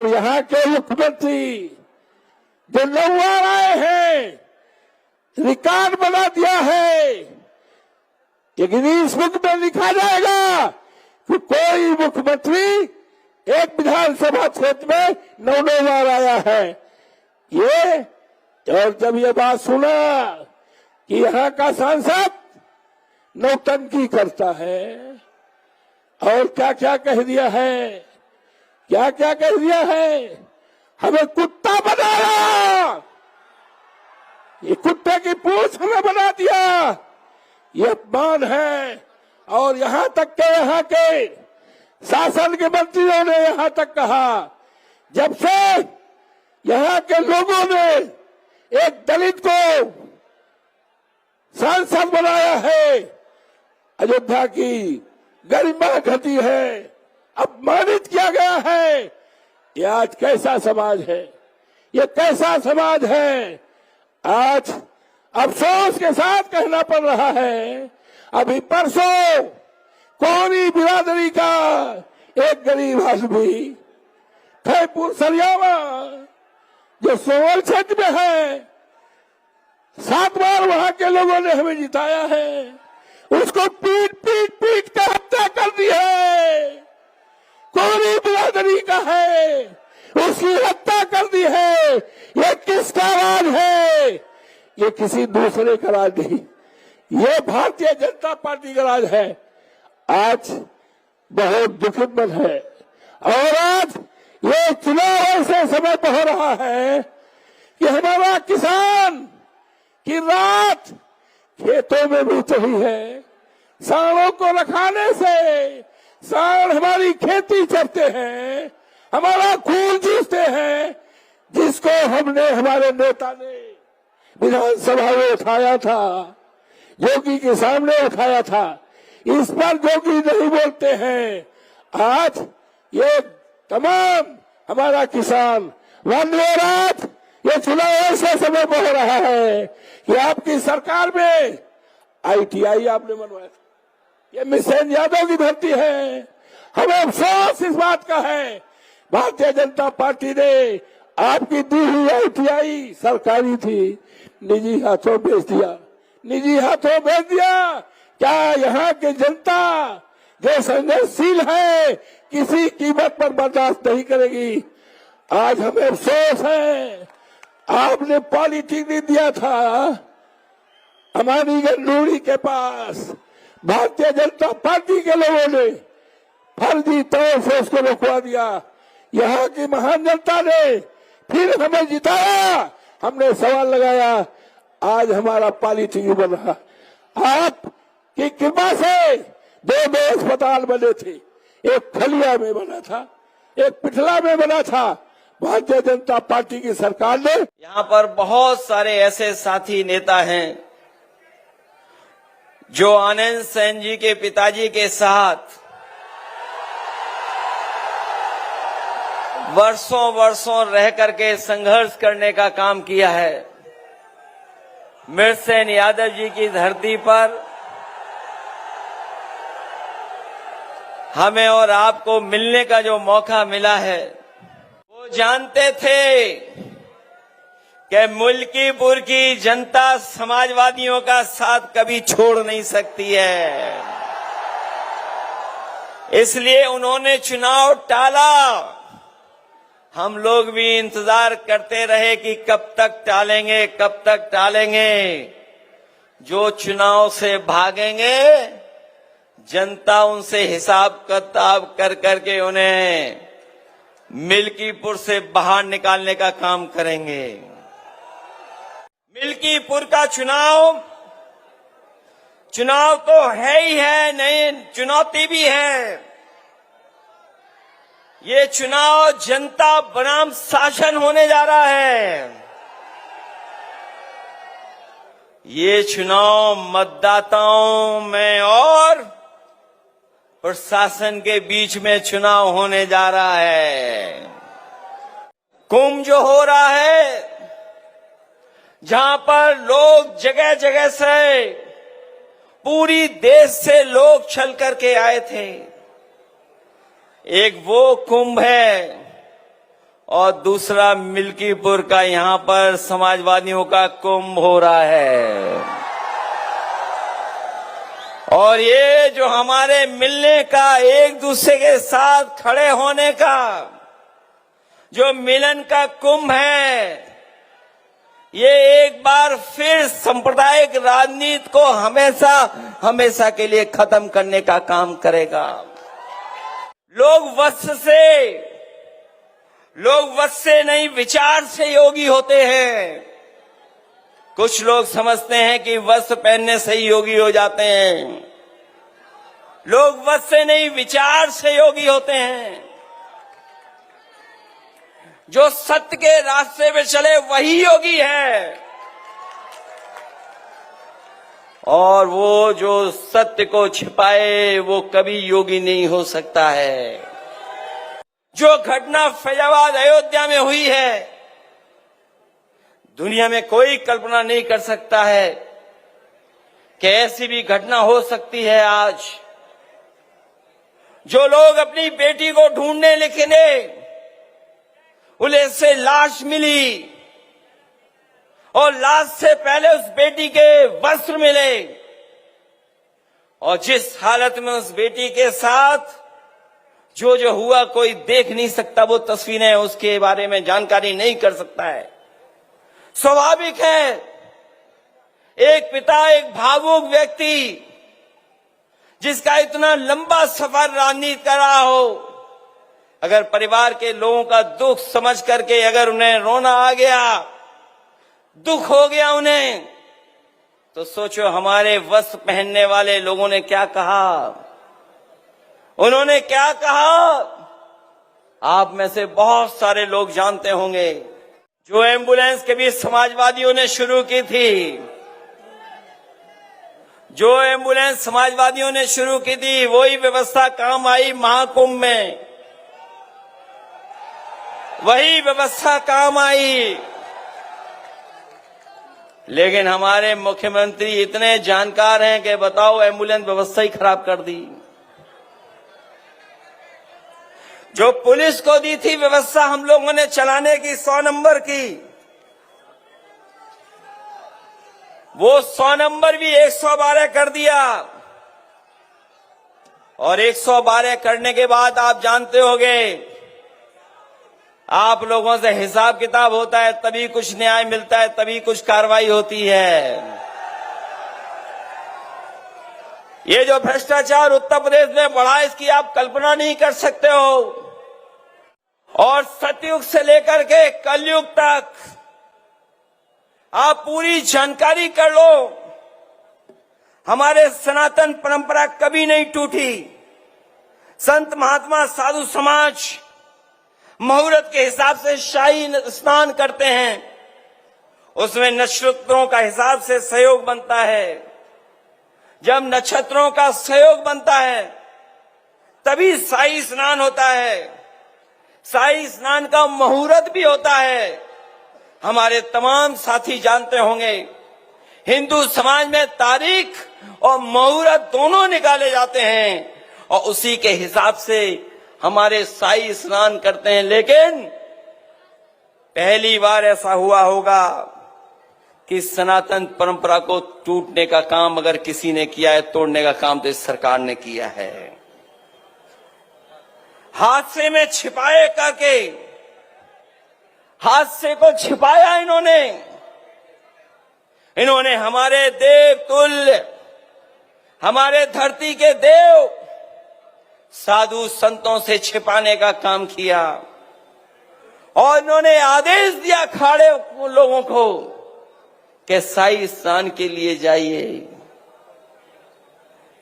यहाँ के मुख्यमंत्री जो 9 बार आए हैं, रिकॉर्ड बना दिया है। लेकिन इस बुक में लिखा जाएगा कि कोई मुख्यमंत्री एक विधानसभा क्षेत्र में 9 बार आया है। ये और जब ये बात सुना कि यहाँ का सांसद नौटंकी करता है और क्या क्या कह दिया है, क्या क्या कह दिया है, हमें कुत्ता बनाया, ये कुत्ते की पूंछ हमें बना दिया, ये अपमान है। और यहाँ तक के शासन के मंत्रियों ने यहाँ तक कहा, जब से यहाँ के लोगों ने एक दलित को सांसद बनाया है, अयोध्या की गरिमा घटी है, अपमानित किया गया है। ये आज कैसा समाज है, ये कैसा समाज है। आज अफसोस के साथ कहना पड़ रहा है, अभी परसों कोरी बिरादरी का एक गरीब आदमी खैपुर सरियावा जो सोवल क्षेत्र में है, 7 बार वहां के लोगों ने हमें जिताया है, उसको पीट कर हत्या कर दी है। कोरी बिरादरी का है, उसकी हत्या कर दी है। ये किसका राज है? ये किसी दूसरे का राज नहीं, ये भारतीय जनता पार्टी का राज है। आज बहुत दुखद मन है और आज ये चुनाव ऐसे समय पर हो रहा है कि हमारा किसान की रात खेतों में बीत रही है। सांडों को रखाने से सांड हमारी खेती करते हैं, हमारा खून चूसते हैं, जिसको हमने हमारे नेता ने विधानसभा में उठाया था, योगी के सामने उठाया था। इस पर योगी नहीं बोलते हैं। आज ये तमाम हमारा किसान वनराज, ये चुनाव ऐसे समय पर हो रहा है कि आपकी सरकार में ITI आपने बनवाया था, ये मिशन यादव की धरती है। हमें अफसोस इस बात का है, भारतीय जनता पार्टी ने आपकी दी हुई ITI सरकारी थी, निजी हाथों भेज दिया, निजी हाथों भेज दिया। क्या यहाँ की जनता जो संघर्षशील है किसी कीमत पर बर्दाश्त नहीं करेगी? आज हमें अफसोस है, आपने पॉलिटिक नहीं दिया था हमारी गंडूरी के पास, भारतीय जनता पार्टी के लोगों ने फर्जी तौर से उसको रोकवा दिया। यहाँ की महान जनता ने फिर हमें जिताया, हमने सवाल लगाया, आज हमारा पॉलिटिक बन रहा। आपकी कृपा से 2 अस्पताल बने थे, एक खलिया में बना था, एक पिठला में बना था। भारतीय जनता पार्टी की सरकार ने, यहाँ पर बहुत सारे ऐसे साथी नेता हैं जो आनंद सेन जी के पिताजी के साथ वर्षों रह करके संघर्ष करने का काम किया है। मिर्सेन यादव जी की धरती पर हमें और आपको मिलने का जो मौका मिला है, वो जानते थे कि मुल्कीपुर की जनता समाजवादियों का साथ कभी छोड़ नहीं सकती है, इसलिए उन्होंने चुनाव टाला। हम लोग भी इंतजार करते रहे कि कब तक टालेंगे, कब तक टालेंगे। जो चुनाव से भागेंगे, जनता उनसे हिसाब किताब कर करके उन्हें मिल्कीपुर से बाहर निकालने का काम करेंगे। मिल्कीपुर का चुनाव तो है ही है, नहीं चुनौती भी है। ये चुनाव जनता बनाम शासन होने जा रहा है। ये चुनाव मतदाताओं में और प्रशासन के बीच में चुनाव होने जा रहा है। कुंभ जो हो रहा है, जहां पर लोग जगह जगह से, पूरी देश से लोग चल करके आए थे, एक वो कुंभ है और दूसरा मिल्कीपुर का यहां पर समाजवादियों का कुंभ हो रहा है। और ये जो हमारे मिलने का, एक दूसरे के साथ खड़े होने का जो मिलन का कुंभ है, ये एक बार फिर सांप्रदायिक राजनीति को हमेशा हमेशा के लिए खत्म करने का काम करेगा। लोग वस्त्र से नहीं, विचार से योगी होते हैं। कुछ लोग समझते हैं कि वस्त्र पहनने से ही योगी हो जाते हैं। लोग वस्त्र से नहीं, विचार से योगी होते हैं। जो सत्य के रास्ते पे चले वही योगी है, और वो जो सत्य को छिपाए वो कभी योगी नहीं हो सकता है। जो घटना फैजाबाद अयोध्या में हुई है, दुनिया में कोई कल्पना नहीं कर सकता है कि ऐसी भी घटना हो सकती है। आज जो लोग अपनी बेटी को ढूंढने निकले, उन्हें से लाश मिली और लाश से पहले उस बेटी के वस्त्र मिले, और जिस हालत में उस बेटी के साथ जो जो हुआ कोई देख नहीं सकता, वो तस्वीरें उसके बारे में जानकारी नहीं कर सकता है। स्वाभाविक है, एक पिता, एक भावुक व्यक्ति जिसका इतना लंबा सफर राजनीति कर रहा हो, अगर परिवार के लोगों का दुख समझ करके अगर उन्हें रोना आ गया, दुख हो गया उन्हें, तो सोचो हमारे वस्त्र पहनने वाले लोगों ने क्या कहा। उन्होंने क्या कहा, आप में से बहुत सारे लोग जानते होंगे। जो एम्बुलेंस के भी समाजवादियों ने शुरू की थी, जो एम्बुलेंस समाजवादियों ने शुरू की थी, वही व्यवस्था काम आई महाकुंभ में, वही व्यवस्था काम आई। लेकिन हमारे मुख्यमंत्री इतने जानकार हैं कि बताओ, एम्बुलेंस व्यवस्था ही खराब कर दी। जो पुलिस को दी थी व्यवस्था हम लोगों ने चलाने की 100 नंबर की, वो 100 नंबर भी 112 कर दिया। और 112 करने के बाद आप जानते होंगे, आप लोगों से हिसाब किताब होता है, तभी कुछ न्याय मिलता है, तभी कुछ कार्रवाई होती है। ये जो भ्रष्टाचार उत्तर प्रदेश में बढ़ा, इसकी आप कल्पना नहीं कर सकते हो। और सतयुग से लेकर के कलयुग तक आप पूरी जानकारी कर लो, हमारे सनातन परंपरा कभी नहीं टूटी। संत महात्मा साधु समाज मुहूर्त के हिसाब से शाही स्नान करते हैं, उसमें नक्षत्रों का हिसाब से सहयोग बनता है। जब नक्षत्रों का सहयोग बनता है तभी शाही स्नान होता है। शाही स्नान का मुहूर्त भी होता है। हमारे तमाम साथी जानते होंगे, हिंदू समाज में तारीख और मुहूर्त दोनों निकाले जाते हैं, और उसी के हिसाब से हमारे शाही स्नान करते हैं। लेकिन पहली बार ऐसा हुआ होगा कि सनातन परंपरा को टूटने का काम अगर किसी ने किया है, तोड़ने का काम तो इस सरकार ने किया है। हादसे में छिपाए करके, हादसे को छिपाया इन्होंने हमारे देव तुल्य, हमारे धरती के देव साधु संतों से छिपाने का काम किया। और इन्होंने आदेश दिया खाड़े लोगों को कि शाही स्नान के लिए जाइए।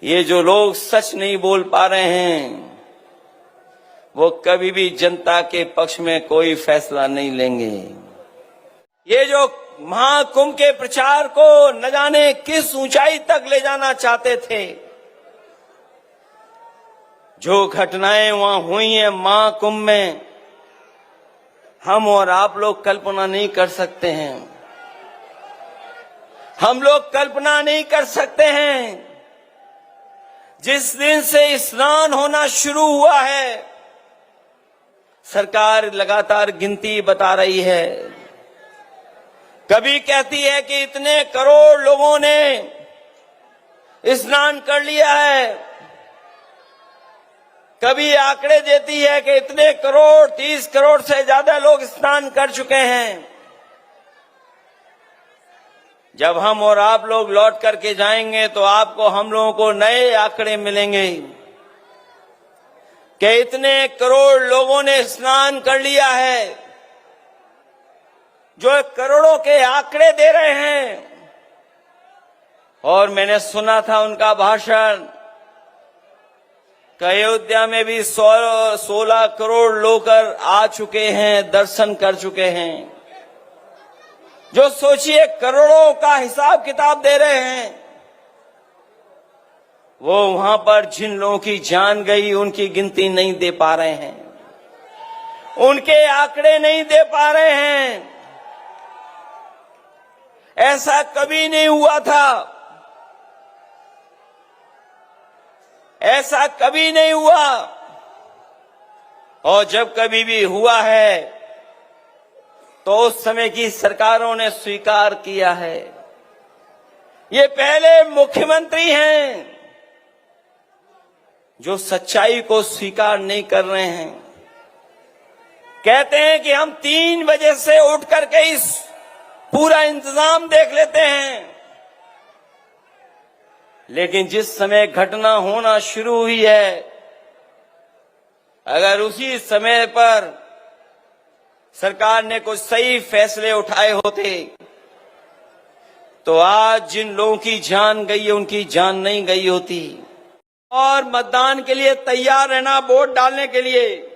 ये जो लोग सच नहीं बोल पा रहे हैं, वो कभी भी जनता के पक्ष में कोई फैसला नहीं लेंगे। ये जो महाकुंभ के प्रचार को न जाने किस ऊंचाई तक ले जाना चाहते थे, जो घटनाएं वहां हुई हैं महाकुंभ में, हम और आप लोग कल्पना नहीं कर सकते हैं। हम लोग कल्पना नहीं कर सकते हैं। जिस दिन से स्नान होना शुरू हुआ है, सरकार लगातार गिनती बता रही है। कभी कहती है कि इतने करोड़ लोगों ने स्नान कर लिया है, कभी आंकड़े देती है कि इतने करोड़, 30 करोड़ से ज्यादा लोग स्नान कर चुके हैं। जब हम और आप लोग लौट करके जाएंगे तो आपको, हम लोगों को नए आंकड़े मिलेंगे कि इतने करोड़ लोगों ने स्नान कर लिया है। जो करोड़ों के आंकड़े दे रहे हैं, और मैंने सुना था उनका भाषण कि अयोध्या में भी 16 करोड़ लोग आ चुके हैं, दर्शन कर चुके हैं। जो सोचिए करोड़ों का हिसाब किताब दे रहे हैं, वो वहां पर जिन लोगों की जान गई उनकी गिनती नहीं दे पा रहे हैं, उनके आंकड़े नहीं दे पा रहे हैं। ऐसा कभी नहीं हुआ था, ऐसा कभी नहीं हुआ, और जब कभी भी हुआ है तो उस समय की सरकारों ने स्वीकार किया है। ये पहले मुख्यमंत्री हैं जो सच्चाई को स्वीकार नहीं कर रहे हैं। कहते हैं कि हम 3 बजे से उठ करके इस पूरा इंतजाम देख लेते हैं, लेकिन जिस समय घटना होना शुरू हुई है, अगर उसी समय पर सरकार ने कुछ सही फैसले उठाए होते तो आज जिन लोगों की जान गई है उनकी जान नहीं गई होती। और मतदान के लिए तैयार रहना, वोट डालने के लिए।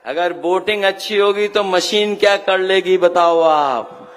अगर वोटिंग अच्छी होगी तो मशीन क्या कर लेगी बताओ आप,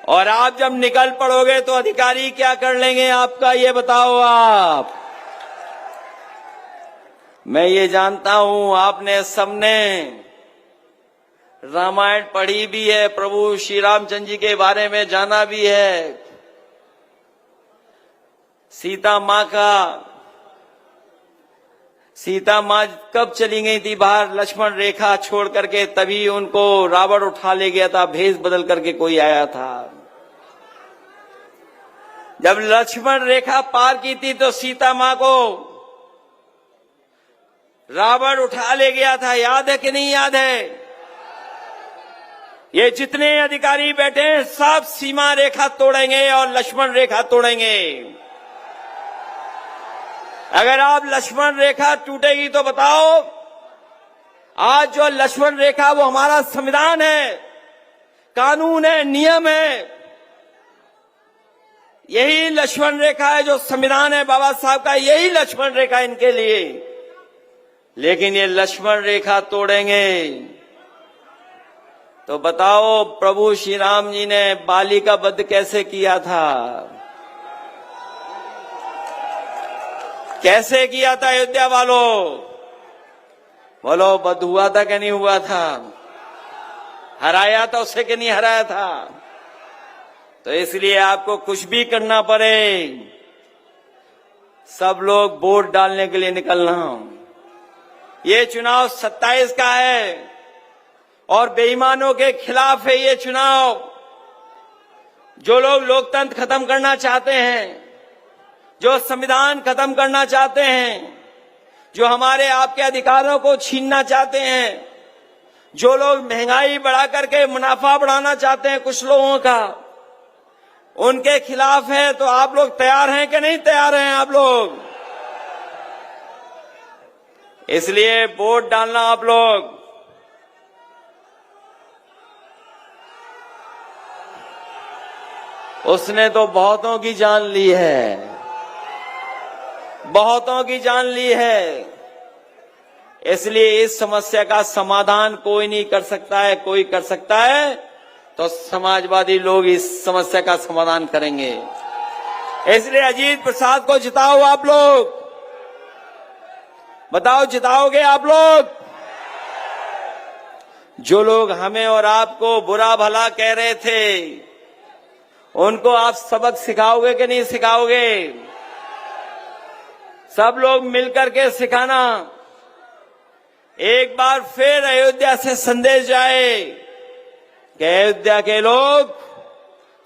और आप जब निकल पड़ोगे तो अधिकारी क्या कर लेंगे आपका, ये बताओ आप। मैं ये जानता हूं आपने सबने रामायण पढ़ी भी है, प्रभु श्री रामचंद्र जी के बारे में जाना भी है। सीता माँ कब चली गई थी बाहर लक्ष्मण रेखा छोड़ करके, तभी उनको रावण उठा ले गया था, भेष बदल करके कोई आया था। जब लक्ष्मण रेखा पार की थी तो सीता माँ को रावण उठा ले गया था, याद है कि नहीं याद है? ये जितने अधिकारी बैठे हैं सब सीमा रेखा तोड़ेंगे और लक्ष्मण रेखा तोड़ेंगे। अगर आप लक्ष्मण रेखा टूटेगी तो बताओ, आज जो लक्ष्मण रेखा वो हमारा संविधान है, कानून है, नियम है। यही लक्ष्मण रेखा है जो संविधान है बाबा साहब का, यही लक्ष्मण रेखा इनके लिए। लेकिन ये लक्ष्मण रेखा तोड़ेंगे तो बताओ प्रभु श्री राम जी ने बाली का वध कैसे किया था, कैसे किया था अयोध्या वालों? बोलो, वध हुआ था कि नहीं हुआ था? हराया था उसे कि नहीं हराया था? तो इसलिए आपको कुछ भी करना पड़े, सब लोग वोट डालने के लिए निकलना। ये चुनाव 27 का है और बेईमानों के खिलाफ है ये चुनाव। जो लोग लोकतंत्र खत्म करना चाहते हैं, जो संविधान खत्म करना चाहते हैं, जो हमारे आपके अधिकारों को छीनना चाहते हैं, जो लोग महंगाई बढ़ा करके मुनाफा बढ़ाना चाहते हैं कुछ लोगों का, उनके खिलाफ है। तो आप लोग तैयार हैं कि नहीं तैयार हैं आप लोग? इसलिए वोट डालना आप लोग। उसने तो बहुतों की जान ली है, बहुतों की जान ली है। इसलिए इस समस्या का समाधान कोई नहीं कर सकता है, कोई कर सकता है तो समाजवादी लोग इस समस्या का समाधान करेंगे। इसलिए अजीत प्रसाद को जिताओ आप लोग। बताओ, जिताओगे आप लोग? जो लोग हमें और आपको बुरा भला कह रहे थे, उनको आप सबक सिखाओगे कि नहीं सिखाओगे? सब लोग मिलकर के सिखाना। एक बार फिर अयोध्या से संदेश जाए कि अयोध्या के लोग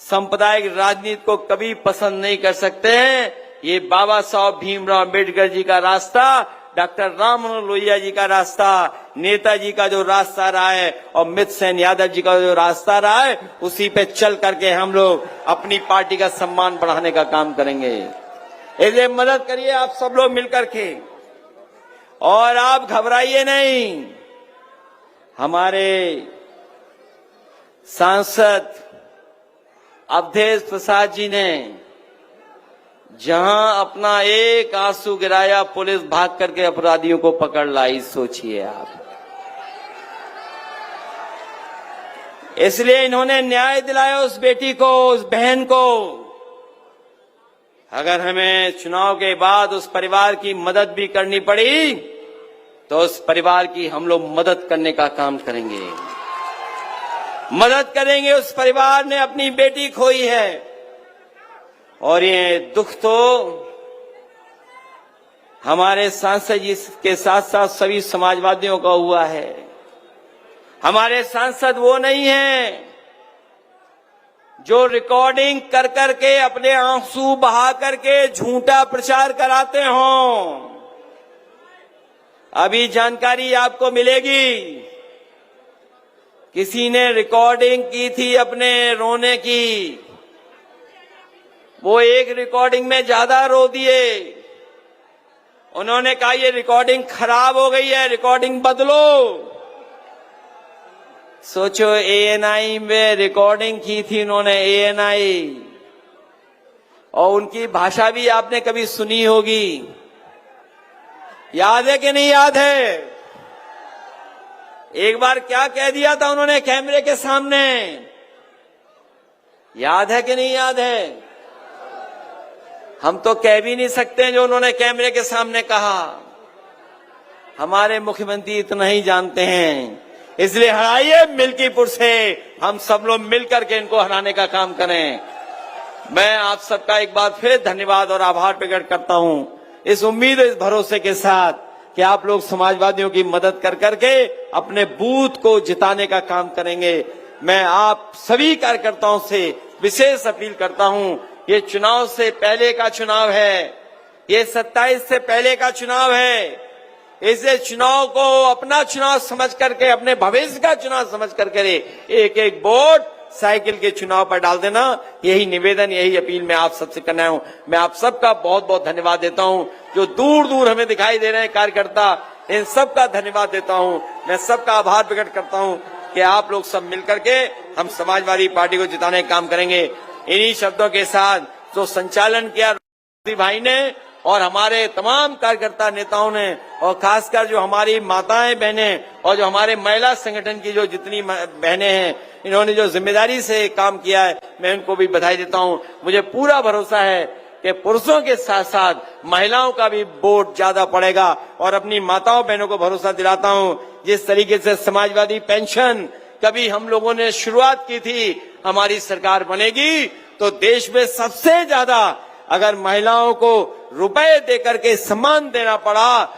सांप्रदायिक राजनीति को कभी पसंद नहीं कर सकते हैं। ये बाबा साहब भीमराव अम्बेडकर जी का रास्ता, डॉक्टर राम मनोहर लोहिया जी का रास्ता, नेताजी का जो रास्ता रहा है और अमित सेन यादव जी का जो रास्ता रहा है, उसी पे चल करके हम लोग अपनी पार्टी का सम्मान बढ़ाने का काम करेंगे। इसलिए मदद करिए आप सब लोग मिलकर के, और आप घबराइए नहीं। हमारे सांसद अवधेश प्रसाद जी ने जहां अपना एक आंसू गिराया, पुलिस भाग करके अपराधियों को पकड़ लाई। सोचिए आप। इसलिए इन्होंने न्याय दिलाया उस बेटी को, उस बहन को। अगर हमें चुनाव के बाद उस परिवार की मदद भी करनी पड़ी तो उस परिवार की हम लोग मदद करने का काम करेंगे, मदद करेंगे। उस परिवार ने अपनी बेटी खोई है और ये दुख तो हमारे सांसद जी के साथ साथ सभी समाजवादियों का हुआ है। हमारे सांसद वो नहीं हैं जो रिकॉर्डिंग कर करके अपने आंसू बहा करके झूठा प्रचार कराते हों। अभी जानकारी आपको मिलेगी, किसी ने रिकॉर्डिंग की थी अपने रोने की, वो एक रिकॉर्डिंग में ज्यादा रो दिए। उन्होंने कहा ये रिकॉर्डिंग खराब हो गई है, रिकॉर्डिंग बदलो। सोचो, एएनआई में रिकॉर्डिंग की थी उन्होंने, एएनआई, और उनकी भाषा भी आपने कभी सुनी होगी। याद है कि नहीं याद है? एक बार क्या कह दिया था उन्होंने कैमरे के सामने, याद है कि नहीं याद है? हम तो कह भी नहीं सकते जो उन्होंने कैमरे के सामने कहा। हमारे मुख्यमंत्री इतना ही जानते हैं। इसलिए हराइए मिल्कीपुर से, हम सब लोग मिलकर के इनको हराने का काम करें। मैं आप सबका एक बार फिर धन्यवाद और आभार प्रकट करता हूं, इस उम्मीद, इस भरोसे के साथ कि आप लोग समाजवादियों की मदद कर करके अपने बूथ को जिताने का काम करेंगे। मैं आप सभी कार्यकर्ताओं से विशेष अपील करता हूं, ये चुनाव से पहले का चुनाव है, ये 27 से पहले का चुनाव है। इसलिए चुनाव को अपना चुनाव समझ करके, अपने भविष्य का चुनाव समझ करके एक एक वोट साइकिल के चुनाव पर डाल देना। यही निवेदन, यही अपील मैं आप सबसे करना हूं। मैं आप सबका बहुत बहुत धन्यवाद देता हूं, जो दूर दूर हमें दिखाई दे रहे हैं कार्यकर्ता, इन सबका धन्यवाद देता हूं। मैं सबका आभार प्रकट करता हूं कि आप लोग सब मिलकर के हम समाजवादी पार्टी को जिताने का काम करेंगे। इन्हीं शब्दों के साथ जो संचालन किया भाई ने और हमारे तमाम कार्यकर्ता नेताओं ने, और खासकर जो हमारी माताएं बहनें और जो हमारे महिला संगठन की जो जितनी बहनें हैं, इन्होंने जो जिम्मेदारी से काम किया है, मैं उनको भी बधाई देता हूं। मुझे पूरा भरोसा है कि पुरुषों के साथ साथ महिलाओं का भी वोट ज्यादा पड़ेगा, और अपनी माताओं बहनों को भरोसा दिलाता हूं, जिस तरीके से समाजवादी पेंशन कभी हम लोगों ने शुरुआत की थी, हमारी सरकार बनेगी तो देश में सबसे ज्यादा अगर महिलाओं को रुपए देकर के सम्मान देना पड़ा